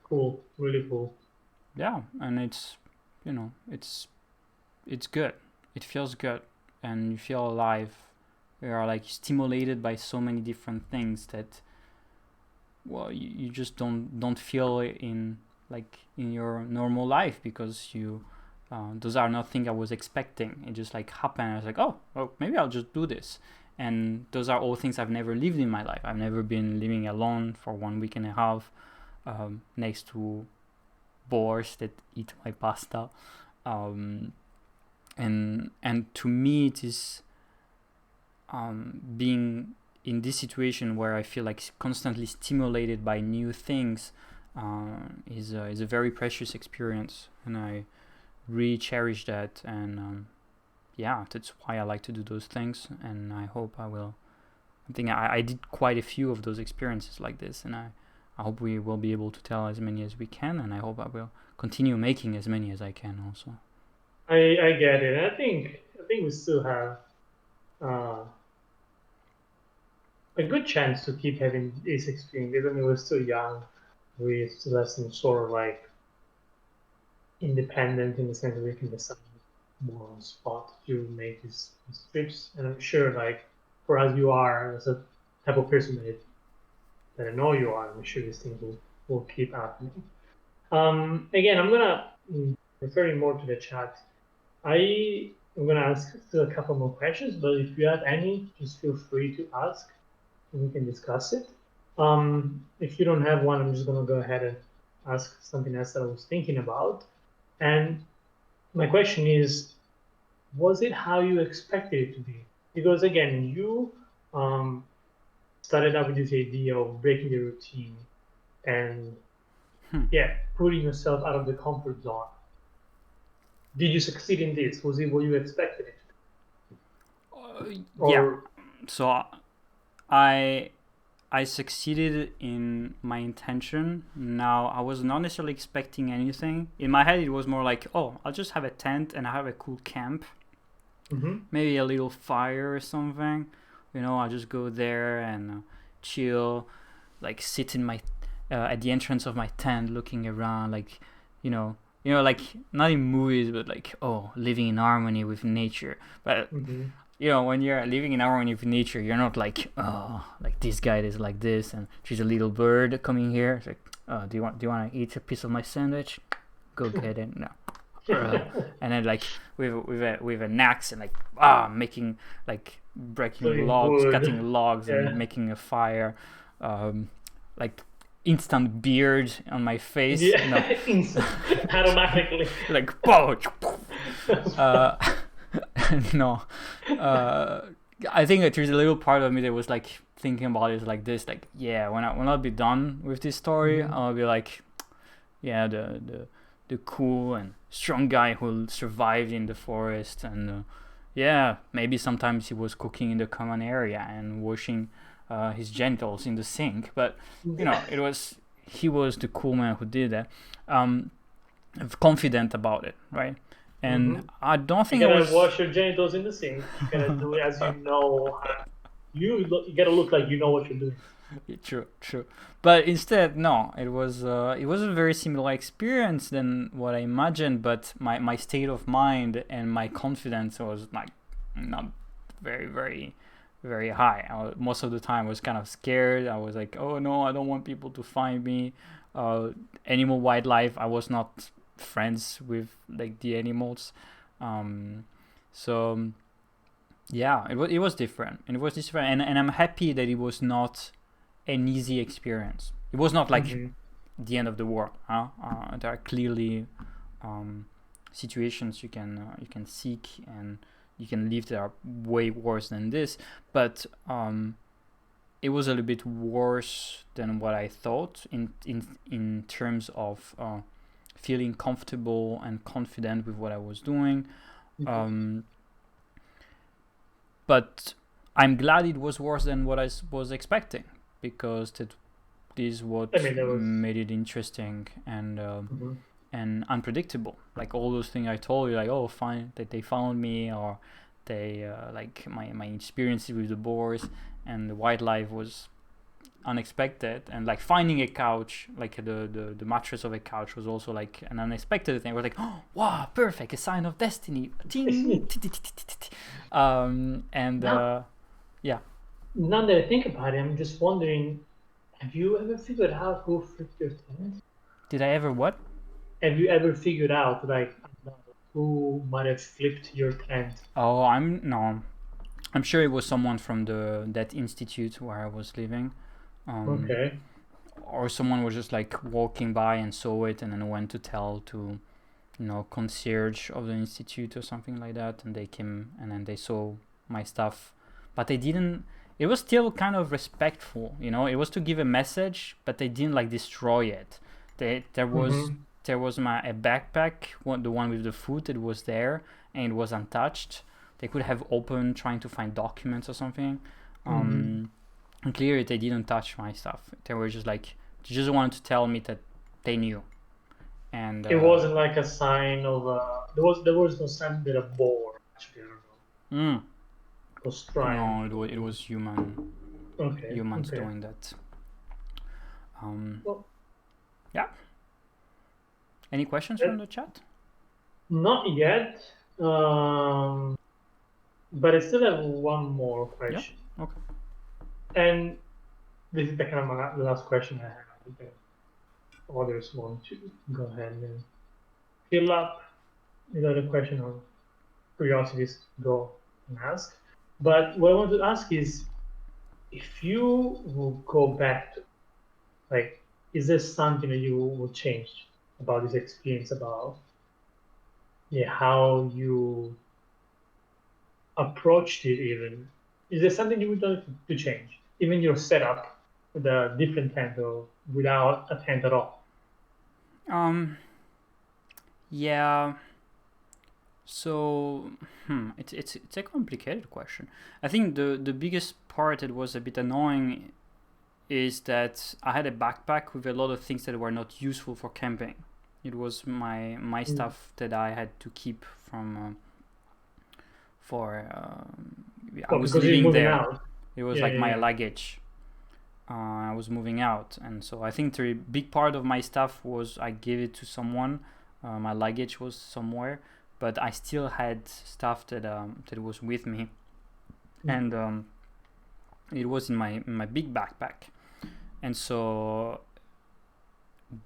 Cool, really cool. Yeah, and it's it's good. It feels good, and you feel alive. You are like stimulated by so many different things that, well, you just don't feel in your normal life, because those are not things I was expecting. It just like happened. I was like, oh, maybe I'll just do this. And those are all things I've never lived in my life. I've never been living alone for 1 week and a half next to boars that eat my pasta. And to me, it is being in this situation where I feel like constantly stimulated by new things is a very precious experience, and I really cherish that. And that's why I like to do those things, and I hope I will. I think I did quite a few of those experiences like this, and I hope we will be able to tell as many as we can, and I hope I will continue making as many as I can also. I get it. I think we still have a good chance to keep having this experience. Even though we're still young, we're still have some sort of like independent, in the sense that we can decide more on spot to make these trips. And I'm sure, like, for us, you are as a type of person that I know you are. I'm sure these things will keep happening. Again, I'm gonna referring more to the chat. I'm gonna ask still a couple more questions, but if you have any, just feel free to ask, and we can discuss it. If you don't have one, I'm just gonna go ahead and ask something else that I was thinking about. And my question is, was it how you expected it to be? Because again, you started out with this idea of breaking the routine, and Hmm. putting yourself out of the comfort zone. Did you succeed in this? Was it what you expected it to be? Yeah. Or So I I succeeded in my intention. Now, I was not necessarily expecting anything. In my head, it was more like, oh, I'll just have a tent and I have a cool camp, maybe a little fire or something. I'll just go there and chill, like sit in my at the entrance of my tent, looking around, like like not in movies, but like living in harmony with nature. But when you're living in harmony with nature, you're not like, like this guy is like this, and she's a little bird coming here. It's like, do you want to eat a piece of my sandwich? Go get it. No. And then like with an axe and like making like breaking logs, cutting logs, and making a fire, like instant beard on my face. Instant, automatically. Like no. I think that there's a little part of me that was like thinking about it like this, like when I'll be done with this story, I'll be like, the cool and strong guy who survived in the forest, and maybe sometimes he was cooking in the common area and washing his genitals in the sink, but he was the cool man who did that. Confident about it, right? And I don't think you gotta wash your genitals in the sink. You gotta do it as you know. You gotta look like you know what you're doing. True. But instead, no, it was a very similar experience than what I imagined. But my state of mind and my confidence was like not very, very, very high. Most of the time, I was kind of scared. I was like, oh no, I don't want people to find me. Animal wildlife, I was not friends with like the animals, so it was different, and and I'm happy that it was not an easy experience. It was not like the end of the world. There are clearly situations you can seek and you can live that are way worse than this, but it was a little bit worse than what I thought in terms of feeling comfortable and confident with what I was doing. But I'm glad it was worse than what I was expecting, because this is what made it interesting and unpredictable. Like all those things I told you, like, oh, fine, that they found me, or they like my experiences with the boars and the wildlife was unexpected, and like finding a couch, like the mattress of a couch, was also like an unexpected thing. I was like, oh wow, perfect, a sign of destiny. Now that I think about it, I'm just wondering, have you ever figured out who flipped your tent? Did I ever what? Have you ever figured out like who might have flipped your tent? Oh, I'm sure it was someone from that institute where I was living. Okay. Or someone was just like walking by and saw it and then went to tell to concierge of the institute or something like that, and they came and then they saw my stuff, but they didn't. It was still kind of respectful, it was to give a message, but they didn't like destroy it. There was a backpack, the one with the food, that was there and it was untouched. They could have opened trying to find documents or something. And clearly they didn't touch my stuff. They were just like, they just wanted to tell me that they knew. And it wasn't like a sign of there was no sign that a boar actually was trying. No, it was humans doing that. Any questions from the chat? Not yet. But I still have one more question. Yeah? Okay. And this is the kind of the last question I have. Others want to go ahead and fill up the question of curiosities, go and ask. But what I want to ask is, if you will go back to, like, is there something that you will change about this experience, about how you approached it even? Is there something you would like to change? Even your setup, with a different tent or without a tent at all? Um, yeah. So, it's a complicated question. I think the biggest part that was a bit annoying is that I had a backpack with a lot of things that were not useful for camping. It was my Mm. stuff that I had to keep from for I Well, was because you're living moving there. out. It was Yeah, like yeah, my yeah. luggage. I was moving out, and so I think the big part of my stuff was I gave it to someone. My luggage was somewhere, but I still had stuff that was with me, Mm. and it was in my big backpack, and so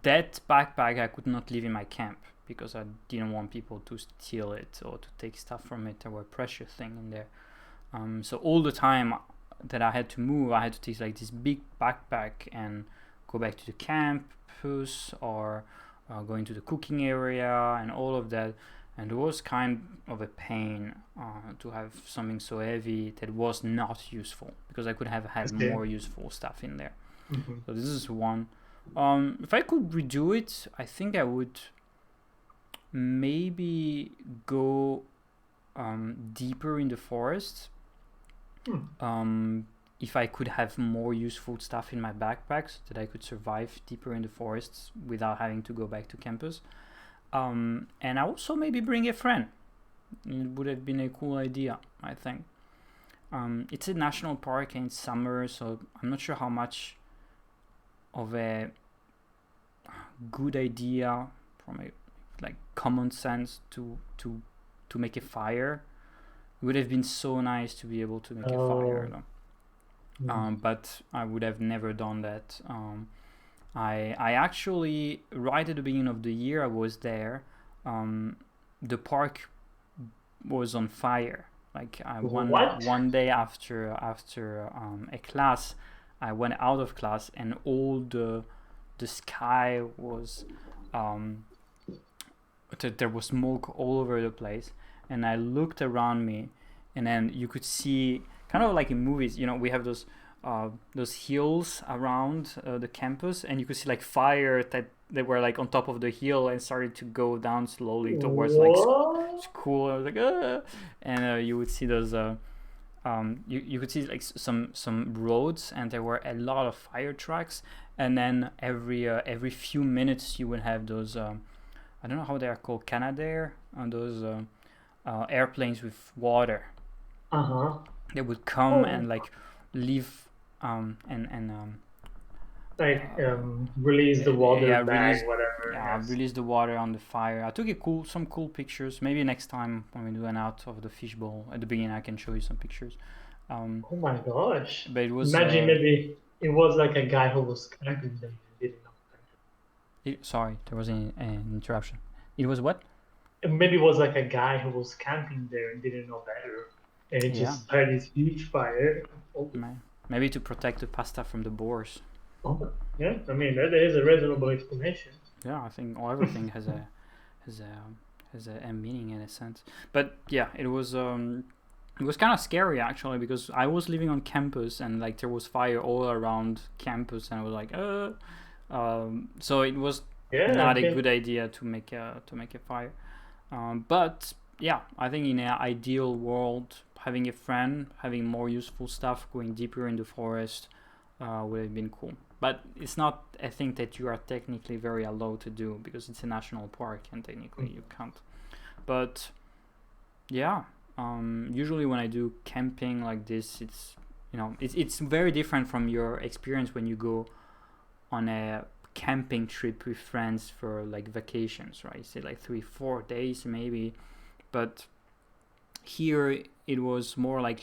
that backpack I could not leave in my camp because I didn't want people to steal it or to take stuff from it. There were precious things in there. So all the time that I had to move, I had to take like this big backpack and go back to the campus or go into the cooking area and all of that. And it was kind of a pain to have something so heavy that was not useful because I could have I had see. more useful stuff in there. Mm-hmm. So this is one. If I could redo it, I think I would maybe go deeper in the forest. Hmm. If I could have more useful stuff in my backpack so that I could survive deeper in the forests without having to go back to campus. And I also maybe bring a friend. It would have been a cool idea, I think. It's a national park and it's summer, so I'm not sure how much of a good idea from a like common sense to make a fire. It would have been so nice to be able to make a fire, Oh. though. Mm. But I would have never done that. I actually right at the beginning of the year I was there. Um, the park was on fire. Like What? one day after a class, I went out of class and all the sky was um, there was smoke all over the place, and I looked around me, and then you could see kind of like in movies. We have those hills around the campus, and you could see like fire that they were like on top of the hill and started to go down slowly towards like What? school. I was like, ah! And you would see those. You could see like some roads, and there were a lot of fire trucks. And then every few minutes you would have those. I don't know how they are called, Canadair, those airplanes with water. Uh-huh. They would come and Oh, like leave and like release the water yeah, bag, whatever. Yes. release the water on the fire. I took some cool pictures. Maybe next time when we do an out of the fishbowl at the beginning, I can show you some pictures. Um, Oh my gosh. but it was Imagine maybe it was like a guy who was camping there and didn't know sorry, there was an interruption. It was what? better. Maybe it was like a guy who was camping there and didn't know better. And it Yeah, just started this huge fire. Oh, maybe to protect the pasta from the boars. oh, yeah, I mean, that is a reasonable explanation. Yeah, I think everything has a a meaning in a sense. But yeah, it was kind of scary actually because I was living on campus and like there was fire all around campus and I was like, so it was Yeah, not I a can. good idea to make a fire. But yeah, I think in an ideal world, having a friend, having more useful stuff, going deeper in the forest, would have been cool. But it's not a thing that you are technically very allowed to do because it's a national park and technically you can't. But yeah, usually when I do camping like this, it's very different from your experience when you go on a camping trip with friends for like vacations, right? Say like 3 4 days maybe, but here it was more like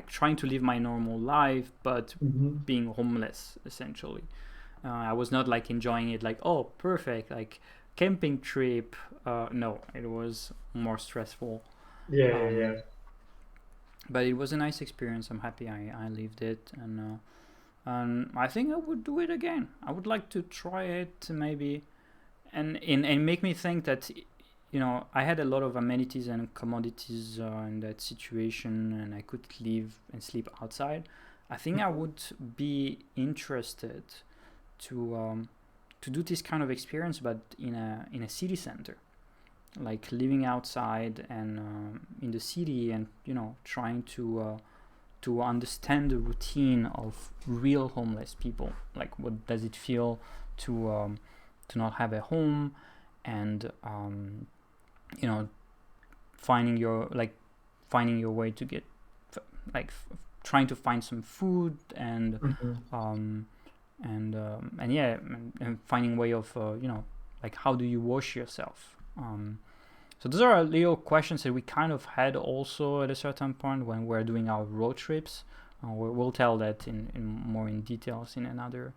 trying to live my normal life but Mhm. being homeless essentially. I was not like enjoying it like, oh perfect, like camping trip. No, it was more stressful. Yeah, yeah, um, yeah. but it was a nice experience. I'm happy I lived it, and I think I would do it again. I would like to try it maybe, and make me think that I had a lot of amenities and commodities in that situation, and I could live and sleep outside. I think I would be interested to do this kind of experience, but in a city center, like living outside and in the city, and trying to understand the routine of real homeless people. Like, what does it feel to not have a home, and finding your way to get trying to find some food, and and finding way of like, how do you wash yourself. So those are little questions that we kind of had also at a certain point when we're doing our road trips. We'll tell that in more in details in another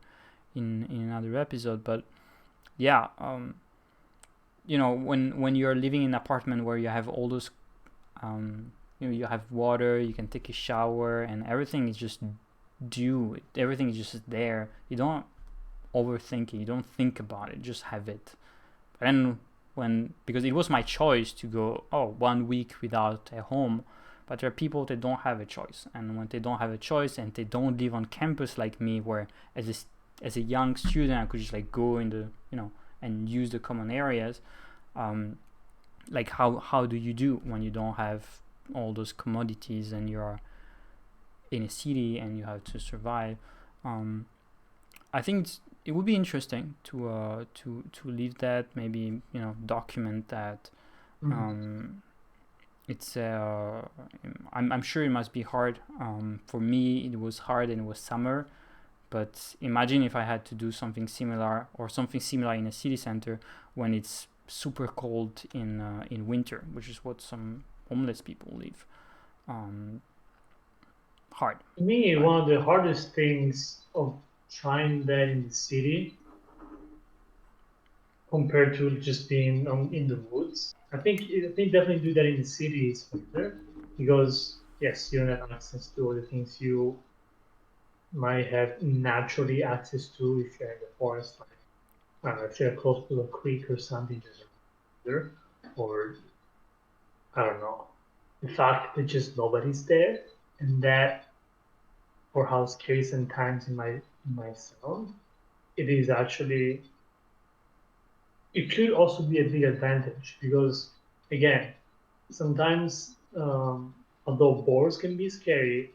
episode. But yeah, when you're living in an apartment where you have all those, you have water, you can take a shower, and everything is just everything is just there. You don't overthink it. You don't think about it. Just have it. And because it was my choice to go 1 week without a home, but there are people that don't have a choice, and when they don't have a choice and they don't live on campus like me, where as a young student I could just like go in the and use the common areas, like how do you do when you don't have all those commodities and you're in a city and you have to survive? I think it would be interesting to leave that, maybe document that. It's I'm sure it must be hard. For me, it was hard, and it was summer. But imagine if I had to do something similar in a city center when it's super cold in winter, which is what some homeless people live. Hard. To me, one of the hardest things of trying that in the city compared to just being in the woods, I think definitely do that in the city is better, because yes, you don't have access to all the things you might have naturally access to if you're in the forest, like I don't know, if you're close to a creek or something, there, or I don't know, the fact that just nobody's there, and that, for how scary sometimes it might sound, it is actually, it could also be a big advantage, because again, sometimes although boars can be scary,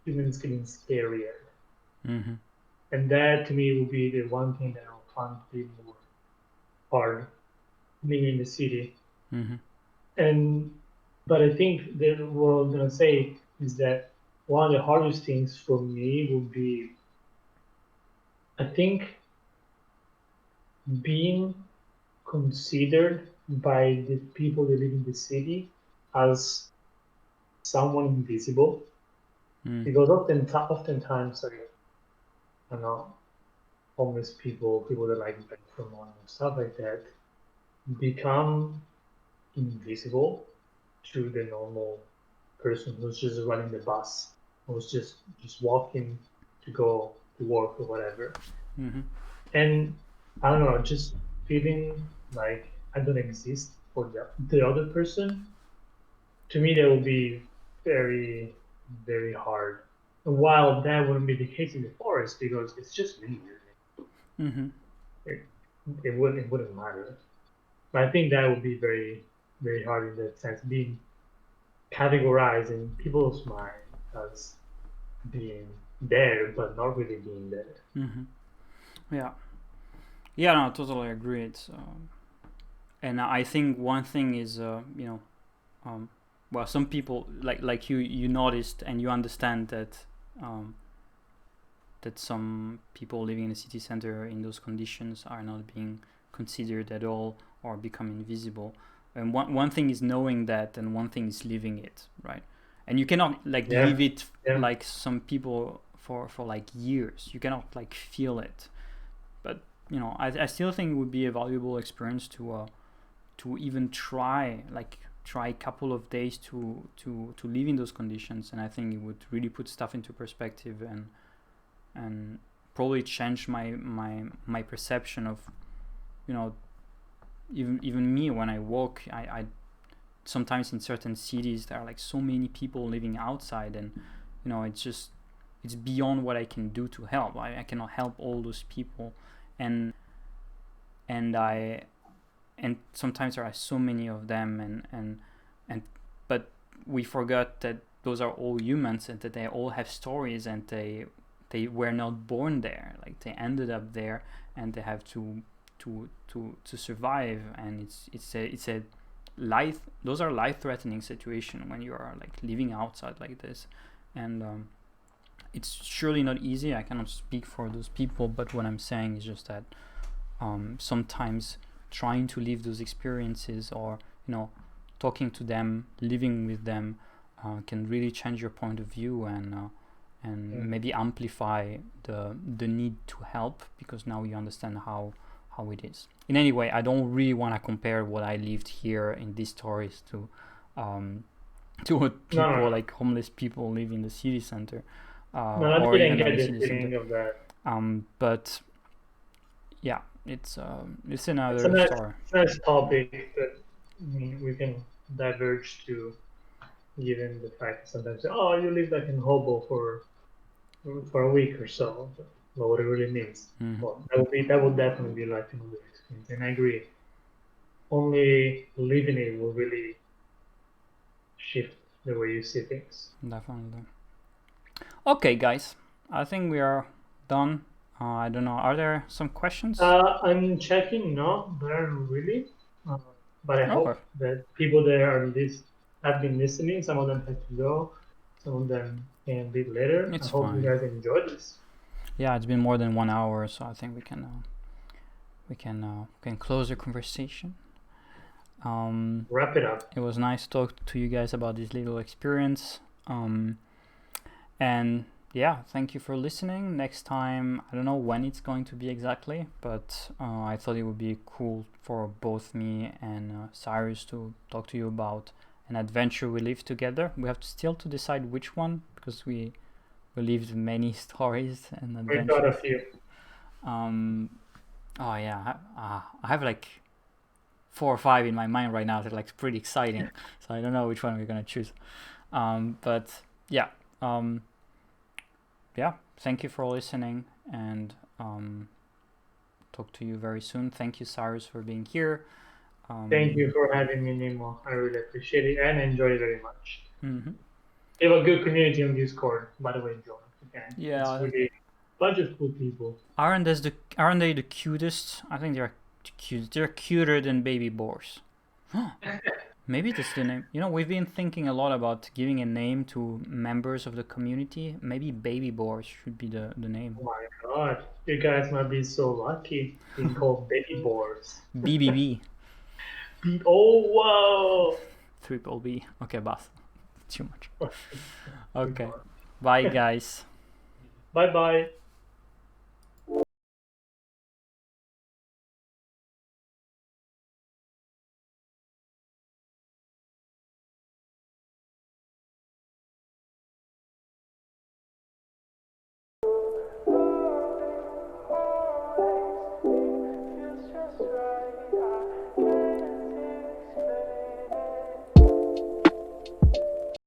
humans can be scarier. Mm-hmm. And that to me would be the one thing that I'll find to be more hard being in the city. Mm-hmm. But I think that what I'm gonna say is that one of the hardest things for me would be, I think, being considered by the people that live in the city as someone invisible, because oftentimes, I don't know, homeless people that like beg for money and stuff like that, become invisible to the normal person who's just running the bus, who's just walking to go to work or whatever. And I don't know, just feeling like I don't exist for the other person, to me that would be very, very hard. While that wouldn't be the case in the forest, because it's just me. It wouldn't matter. But I think that would be very, very hard in that sense, being categorized in people's mind as being there but not really being there. Yeah, no, I totally agree. It's and I think one thing is well, some people like you noticed and you understand that that some people living in a city center in those conditions are not being considered at all or become invisible. And one thing is knowing that, and one thing is living it, right? And you cannot live it like some people for like years. You cannot like feel it. But I still think it would be a valuable experience to even try a couple of days to live in those conditions. And I think it would really put stuff into perspective and probably change my perception of even me when I walk. I sometimes in certain cities there are like so many people living outside, and it's it's beyond what I can do to help. I cannot help all those people, and sometimes there are so many of them, and but we forgot that those are all humans and that they all have stories, and they were not born there. Like, they ended up there, and they have to survive, and it's a life. Those are life-threatening situations when you are like living outside like this, and it's surely not easy. I cannot speak for those people, but what I'm saying is just that sometimes trying to live those experiences, or talking to them, living with them, can really change your point of view, and maybe amplify the need to help, because now you understand how it is. In any way, I don't really want to compare what I lived here in these stories to what people like homeless people live in the city center, or even at the city center. But yeah, it's another story. It's a nice topic that we can diverge to, given the fact that sometimes, you live like in hobo for a week or so, but what it really means. Well, that would definitely be like another experience, and I agree. Only living it will really shift the way you see things. Definitely. Okay, guys, I think we are done. I don't know. Are there some questions? I'm checking. No, there aren't really. But I hope that people that have been listening. Some of them have to go. Some of them can be later. I hope you guys enjoyed this. Yeah, it's been more than 1 hour, so I think we can close the conversation. Wrap it up. It was nice to talk to you guys about this little experience. And yeah, thank you for listening. Next time, I don't know when it's going to be exactly, but I thought it would be cool for both me and Cyrus to talk to you about an adventure we lived together. We have still to decide which one, because we lived many stories and adventures. We got a few. Oh yeah, I have like 4 or 5 in my mind right now. They're like pretty exciting, so I don't know which one we're gonna choose. But yeah. Yeah, thank you for listening, and talk to you very soon. Thank you, Cyrus, for being here. Thank you for having me, Nemo. I really appreciate it and enjoy it very much. Mm-hmm. We have a good community on Discord, by the way, John. Okay. Yeah, it's really a bunch of cool people. Aren't they the cutest? I think they're cute. They're cuter than baby boars. Maybe that's the name. We've been thinking a lot about giving a name to members of the community. Maybe baby boars should be the name. Oh my god, you guys might be so lucky being called baby boars. BBB. Oh, whoa! Triple B. Okay, boss. Too much. Okay. Bye, guys. Bye-bye.